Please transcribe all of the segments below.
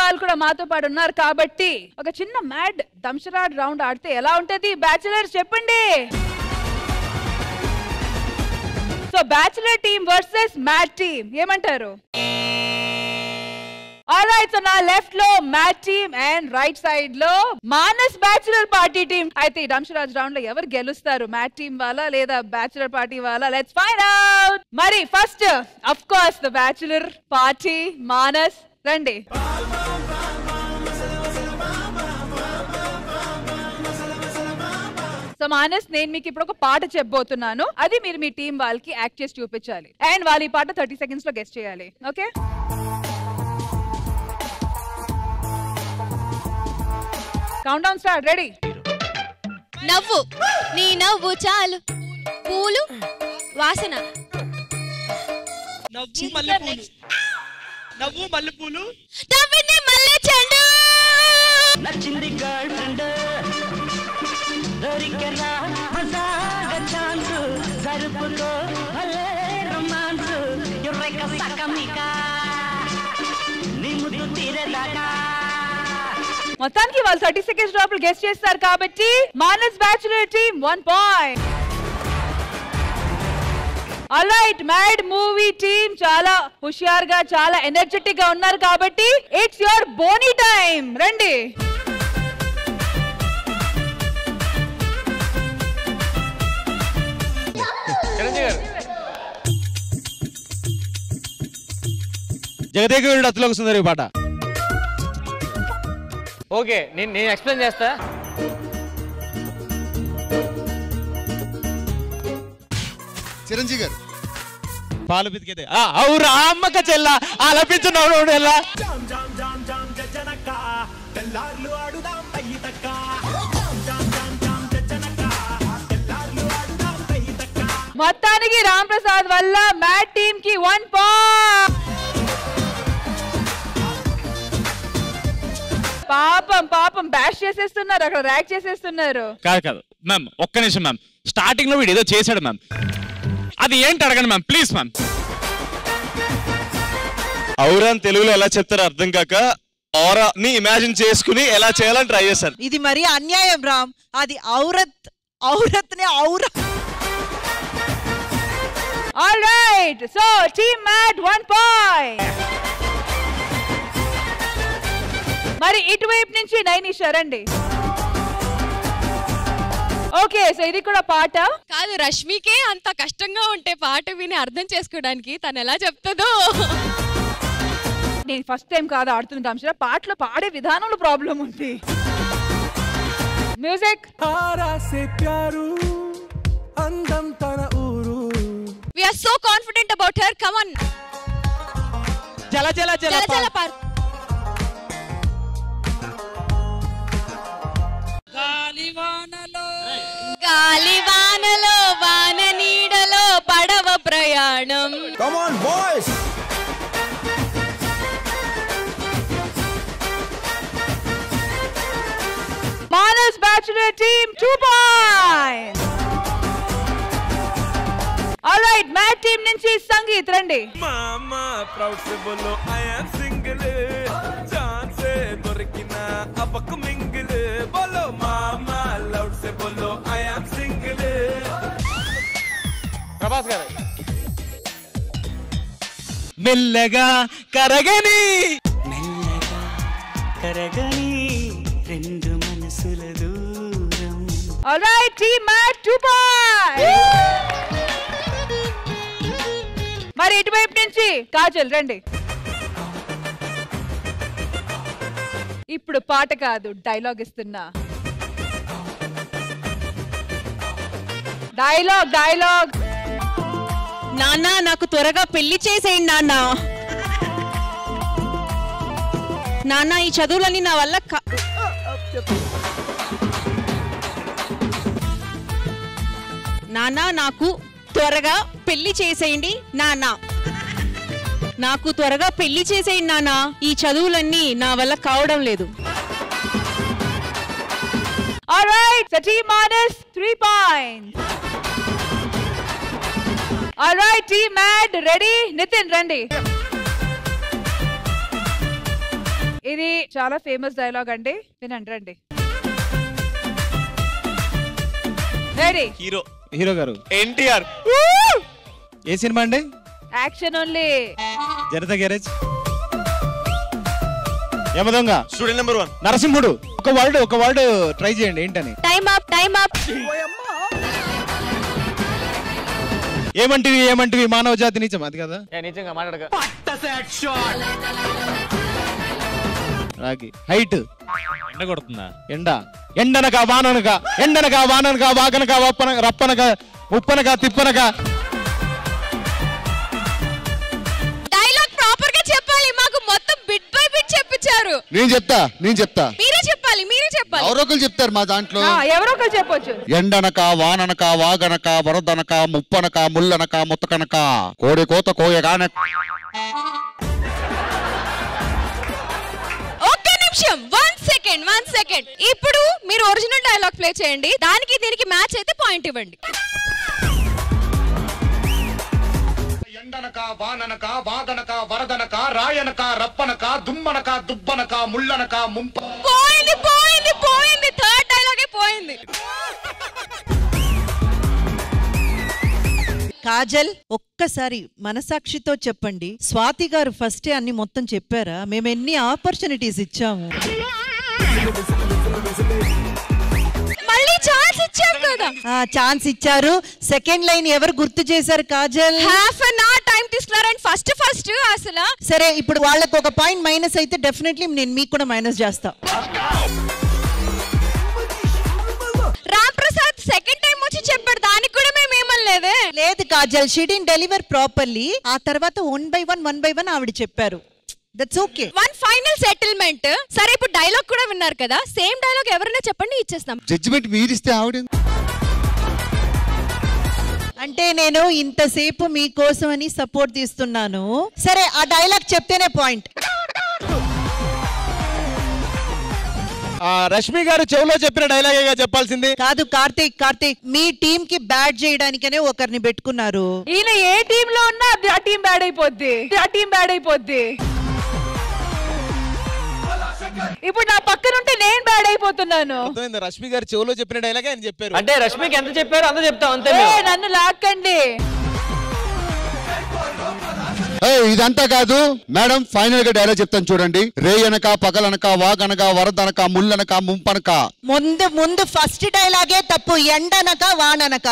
వాళ్ళు కూడా మాతో పాటు ఉన్నారు కాబట్టి ఒక చిన్న మ్యాడ్ దంషరాడ్ రౌండ్ ఆడితే ఎలా ఉంటది బ్యాచిలర్స్ చెప్పండి. So bachelor team versus mad team ఏమంటారు? ఆల్రైట్, సో నా లెఫ్ట్ లో mad team and right side లో మానస్ బ్యాచిలర్ పార్టీ టీమ్. అయితే ఈ దంషరాజ్ రౌండ్ లో ఎవరు గెలుస్తారు, మ్యాడ్ టీమ్ వాళ్ళ లేదా బ్యాచిలర్ పార్టీ వాళ్ళ? Let's find out. మరి first of course the bachelor party Manas, రండి. సో మానస్, నేను మీకు ఇప్పుడు ఒక పాట చెప్పబోతున్నాను, అది మీరు మీ టీం వాళ్ళకి యాక్ట్ చేసి చూపించాలి అండ్ వాళ్ళు ఈ పాట 30 seconds లో గెస్ చేయాలి. Okay, count down start. Ready? నవ్వు నీ నవ్వు చాలు పూలు వాసన. నవ్వు మల్లెపూలు, నవ్వు మల్లెపూలు, నవ్వింది మల్లె చెండు. నచ్చింది గర్ల్ ఫ్రెండ్ దొరికెలా మజాగా ఛాన్స్ జరుపుకో భలే రొమాన్స్ యురేక సకమిక నీ ముద్దు తీరేదాకా. మొత్తానికి వాళ్ళు 30 seconds లోపల గెస్ట్ చేస్తారు కాబట్టి Manas bachelor team 1 point. Alright, mad movie team చాలా హుషారుగా చాలా ఎనర్జెటిక్ గా ఉన్నారు కాబట్టి ఇట్స్ యువర్ బోనీ టైం. రండి. జగదేక వీరుడు అతిలోక సుందరి పాట. ఓకే, నేను ఎక్స్ప్లెయిన్ చేస్తా. చిరంజీవి గారు పాలు పితికేదే అవురా అమ్మక చెల్ల ఆలపించున్నాడు ఎలా మొత్తానికి రామ్ ప్రసాద్ వల్ల మ్యాడ్ టీమ్ కి 1 point. పాపం పాపం బ్యాష్ చేసేస్తున్నారు, అక్కడ ర్యాక్ చేసేస్తున్నారు. కాదు కాదు మ్యామ్, ఒక్క నిమిషం మ్యామ్. స్టార్టింగ్ లో వీడు ఏదో చేశాడు మ్యామ్, అది ఏంటి అడగండి మ్యామ్ ప్లీజ్ మ్యామ్. ఔరాన్ తెలుగులో ఎలా చెప్తారో అర్థం కాక ఔరా ని ఇమాజిన్ చేసుకుని ఎలా చేయాలని ట్రై చేశాను. ఇది మరి అన్యాయం రామ్, అది ఔరత్ ఔరత్ నే ఔరా. All right, so team mad 1 point. మరి ఇటువైపు నుంచి నైనిషా రండి. ఓకే, సో ఇది కూడా పాట కాదు, రష్మికే అంత కష్టంగా ఉంటే పాట విని అర్థం చేసుకోవడానికి తను ఎలా చెప్తుందో. నేను ఫస్ట్ టైం కాదు ఆడుతుంది అంశ, పాటలో పాడే విధానంలో ప్రాబ్లం ఉంది. Music. We are so confident about her. Come on. జల జల జల జల పార్. గాలివానలో వాన నీడలో పడవ ప్రయాణం. Come on boys. Manas bachelor team 2 points. All right, mad team నుంచి సంగీత్ రండి. మామా ప్రౌడ్ సే బోలో ఐ యామ్ సింగిల్ ఛాన్స్ దొరికినా అబక్ మింగిల్ బోలో మామా లౌడ్ సే బోలో ఐ యామ్ సింగిల్. ప్రభాస్ గారు. మెల్లగా కరగని మెల్లగా కరగని రెండు మనసుల దూరం. All right, team mad 2 points. మరి ఇటువైపు నుంచి కాజల్ రండి. ఇప్పుడు పాట కాదు డైలాగ్ ఇస్తున్నా. Dialogue dialogue. నాన్న నాకు త్వరగా పెళ్లి చేసేయండి నాన్న. నాన్న ఈ చదువులని నా వల్ల నాన్న నాకు త్వరగా పెళ్లి చేసేయండి నాన్న. నాకు త్వరగా పెళ్లి చేసేయండి నాన్న, ఈ చదువులన్నీ నా వల్ల కావడం లేదు. Alright, so team minus 3 points. Alright, team mad ready? Nitin రండి. ఇది చాలా ఫేమస్ డైలాగ్ అండి, వినండి రండి. రెడీ? హీరో గారు ఎన్టీఆర్. ఏ సినిమా అండి? Action only. Janatha Garage. Yamadonga. Student number 1. Narasimhudu. ఒక వర్డ్ ట్రై చేయండి ఏంటని. Time up. ఏమంటివి మానవ జాతి నీచం, అది కదా? నిజంగా మాట్లాడక. రాగి. హైట్. ఎండ కొడుతుందా? ఎండనక వాననక వాగనక రప్పనక ఉప్పనక తిప్పనక. డైలాగ్ ప్రాపర్ గా చెప్పాలి, మాకు మొత్తం బిట్ బై బిట్ చెప్పించారు. నేను చెప్తా మీరే చెప్పాలి. ఎవరో ఒకరు చెప్తారు మా దాంట్లో. ఎవరో ఒకరు చెప్పొచ్చు. ఎండనక వాననక వాగనక వరదనక ముప్పనక ముల్లనక ముత్తకనక కోడి కోత కోయగాన. ఒక్క నిమిషం, 1 సెకండ్. ఇప్పుడు మీరు ఒరిజినల్ డైలాగ్ ప్లే చేయండి, దానికి దీనికి మ్యాచ్ అయితే పాయింట్ ఇవ్వండి. ఎండనక వాననక వాగనక వరదనక రాయనక రప్పనక దుమ్మనక దుబ్బనక ముల్లనక ముంప. పోయింది. థర్డ్ డైలాగే పోయింది. కాజల్, ఒక్కసారి మనసాక్షితో చెప్పండి, స్వాతి గారు ఫస్టే అన్ని మొత్తం చెప్పారా? మేము ఎన్ని ఆపర్చునిటీస్ ఇచ్చాము. మళ్ళీ ఛాన్స్ ఇచ్చారు కదా. ఛాన్స్ ఇచ్చారు. సెకండ్ లైన్ ఎవరు గుర్తు చేశారు Kajal? Half an hour time తీసుకున్నారు. అండ్ ఫస్ట్ అసలు సరే, ఇప్పుడు వాళ్ళకు ఒక పాయింట్ మైనస్ అయితే డెఫినెట్లీ నేను మీకు కూడా మైనస్ చేస్తా. రామ్ ప్రసాద్ సెకండ్ టైం వచ్చి చెప్పాడు, దానికి కూడా మేము ఏమనలేదే. లేదు Kajal, she didn't deliver properly. ఆ తర్వాత 1 by 1 ఆవిడ చెప్పారు. That's okay. One final settlement. సరే, ఇప్పుడు డైలాగ్ కూడా విన్నారు కదా, సేమ్ డైలాగ్ ఎవరైనా చెప్పండి, ఇచ్చేస్తాం. జడ్జిమెంట్ మీరిస్తే ఆవిడ. అంటే నేను ఇంతసేపు మీకోసం అని సపోర్ట్ తీస్తున్నాను. సరే, ఆ డైలాగ్ చెప్తేనే పాయింట్. రష్మి గారు చెవులో చెప్పిన డైలాగే చెప్పాల్సింది. కాదు కార్తీక్, మీ టీం కి బ్యాట్ చేయడానికనే ఒకరిని పెట్టుకున్నారు. ఈయన ఏ టీమ్ లో ఉన్నా ఆ టీం బ్యాడ్ అయిపోద్ది. ఇప్పుడు నా పక్కన ఉంటే నేను బ్యాడ్ అయిపోతున్నాను. రష్మి గారు చెవులో చెప్పిన డైలాగే ఆయన చెప్పారు. అంటే రష్మికి ఎంత చెప్పారో అంత చెప్తాం అంతే. నన్ను లాక్కండి. ఇదంతా కాదు మేడం, ఫైనల్ గా డైలాగ్ చెప్తాను చూడండి. రేయనక పగలనక వాగనక వరదనక ముల్లనక ముంపనక. ముందు ఫస్ట్ డైలాగే తప్పు. ఎండనక వాననక.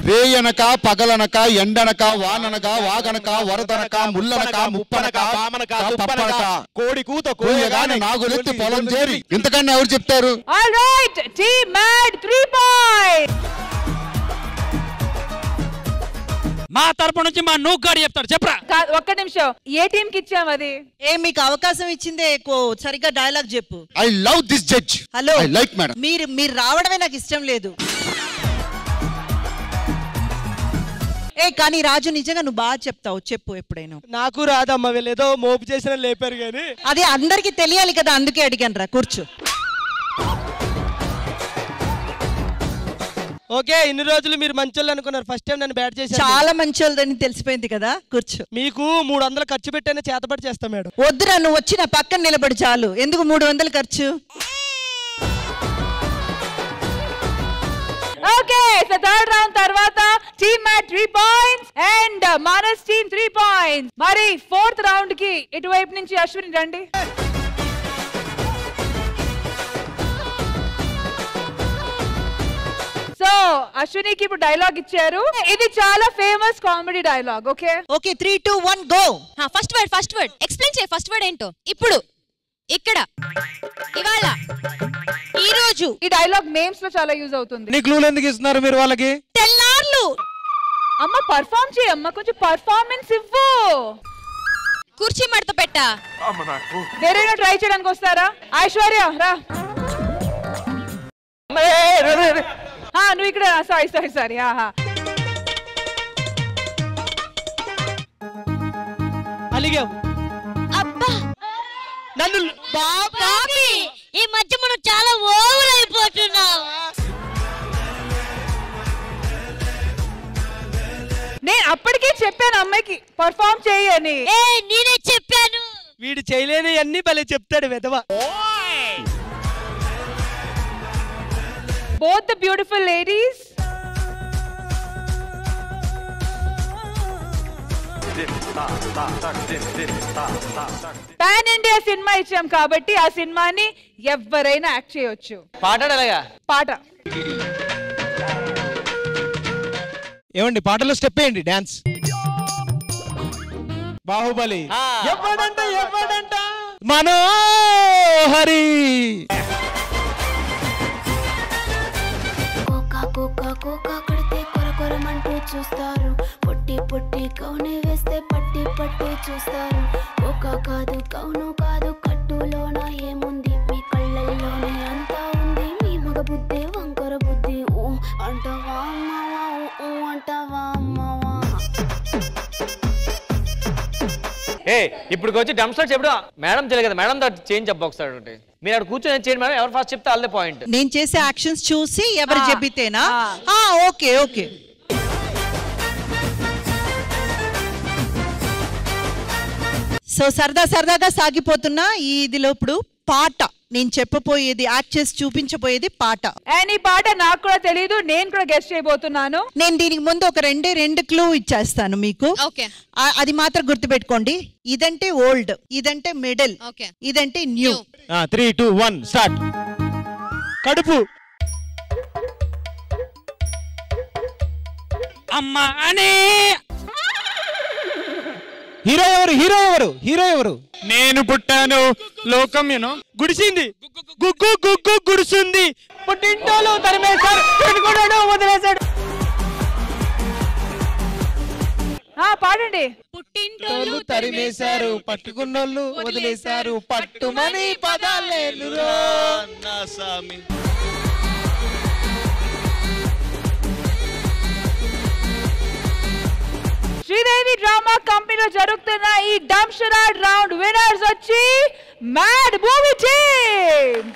రేయనక పగలనక ఎండనక వాననక వాగనక వరదనక ముల్లనక ముప్పనక పామనక తప్పనక కోడి కూత కోయగానే నాగులెత్తి పొలం చేరి. ఇంతకన్నా ఎవరు చెప్తారు? All right, team mad 3 points. మా తరపు నుంచి మా నూగ్గాడు చెప్తాడు. చెప్పరా? ఒక్క నిమిషం, ఏ టీం కి ఇచ్చాం అది? మీకు అవకాశం ఇచ్చిందే సరిగ్గా డైలాగ్ చెప్పు. I love this judge. Hello, I like madam. మీరు రావడమే నాకు ఇష్టం లేదు. కానీ రాజు, నిజంగా నువ్వు బాగా చెప్తావు, చెప్పు ఎప్పుడైనా. నాకు రాదమ్మా, వీళ్ళేదో మోపు చేసిన లేపారు కానీ. అది అందరికి తెలియాలి కదా, అందుకే అడిగాను. రా, కూర్చో. ఓకే, ఇన్ని రోజులు మీరు మంచోళ్ళు అనుకున్నారు, ఫస్ట్ టైం నన్ను బ్యాట్ చేశారు. చాలా మంచోళ్ళని తెలిసిపోయింది కదా, కూర్చో. మీకు 300 ఖర్చు పెట్టైనా చేతపడి చేస్తా మేడం. వద్దురా, నువ్వు వచ్చి నా పక్కన నిలబడి చాలు. ఎందుకు 300 ఖర్చు? ఓకే, సో థర్డ్ రౌండ్ తర్వాత team Matt 3 points and Manas team 3 points. మరి ఫోర్త్ రౌండ్ కి ఇటువైపు నుంచి అశ్విని రండి. సో అశ్వినికి ఇప్పుడు డైలాగ్ ఇచ్చారు. ఇది చాలా famous comedy dialogue. Okay, 3, 2, 1 go. First word explain చేయి. ఫస్ట్ వర్డ్ ఏంటో ఇప్పుడు, ఇక్కడ, ఇవాళ, ఈ రోజు. ఈ డైలాగ్ నేమ్స్ లో చాలా యూజ్ అవుతుంది. నీ క్లూలు ఎందుకు ఇస్తున్నారు మీరు వాళ్ళకి? తెల్లార్లు. అమ్మ పర్ఫార్మ్ చేయమ్మా, కొంచెం పర్ఫార్మెన్స్ ఇవ్వు. కుర్చీ మడత పెట్టా. వేరేనా ట్రై చేయడానికి వస్తారా? ఐశ్వర్య రా. నువ్వు ఇక్కడ. సారీ. అలిగావు. అబ్బా, నన్ను బాబీ, ఈ మధ్య మనం చాలా ఓవర్ అయిపోతున్నాం. నేను అప్పటికే చెప్పాను అమ్మాయికి పర్ఫామ్ చేయని. నేనే చెప్పాను. వీడు చేయలేని అన్ని భలే చెప్తాడు వెధవ. Both the beautiful ladies. Pan India cinema ఇచ్చాం కాబట్టి ఆ సినిమాని ఎవరైనా యాక్ట్ చేయొచ్చు. పాట ఏమండి పాటలో స్టెప్ వేయండి డాన్స్. బాహుబలి ఎవడంట మనోహరి. కోకా కొడితే కొరకొరమంటూ చూస్తారు, పొట్టి పొట్టి కౌని వేస్తే పట్టి పట్టి చూస్తారు. కోకా కాదు కౌను కాదు కట్టులోన ఏముంది, మీ కళ్ళల్లోనే అంతా ఉంది. మీ మగ బుద్ధి వంకర బుద్ధి అంటవా అమ్మవా అంటవా అమ్మవా. ఇప్పుడు వచ్చి డమ్స్టర్ చెప్పడం మేడం తెలియదు కదా, మేడం దాన్ని చేంజ్ చెప్ప ఒకసారి. మీరు అక్కడ కూర్చొని చేయండి మేడం, ఎవరు ఫస్ట్ చెప్తే అల్లే పాయింట్. నేను చేసే యాక్షన్స్ చూసి ఎవరు చెబితేనా? Okay okay. సో సరదాగా సాగిపోతున్నా ఇదిలో ఇప్పుడు పాట. నేను చెప్పబోయేది, యాక్ట్ చేసి చూపించబోయేది పాట. అండ్ ఈ పాట నాకు కూడా తెలియదు, నేను కూడా గెస్ట్ చేయబోతున్నాను. నేను దీనికి ముందు ఒక రెండు క్లూ ఇచ్చేస్తాను మీకు. అది మాత్రం గుర్తుపెట్టుకోండి. ఇదంటే ఓల్డ్, ఇదంటే మిడిల్, ఇదంటే న్యూ. 3, 2, 1 స్టార్ట్. కడుపు. అమ్మా అనే. హీరో ఎవరు? నేను పుట్టాను లోకం గుడిసింది, గుగ్గు గుడిసింది. పుట్టింటోలు తరిమేశారు, పెట్టుకున్నాడు వదిలేశాడు. పాడండి. పుట్టింటోలు తరిమేశారు, పట్టుకున్నోళ్ళు వదిలేశారు, పట్టుమని పదాలేను నా సామి. శ్రీదేవి డ్రామా కంపెనీలో జరుగుతున్న ఈ డంప్ షరాడ్ రౌండ్ విన్నర్స్ వచ్చి మ్యాడ్ మూవీ టీమ్.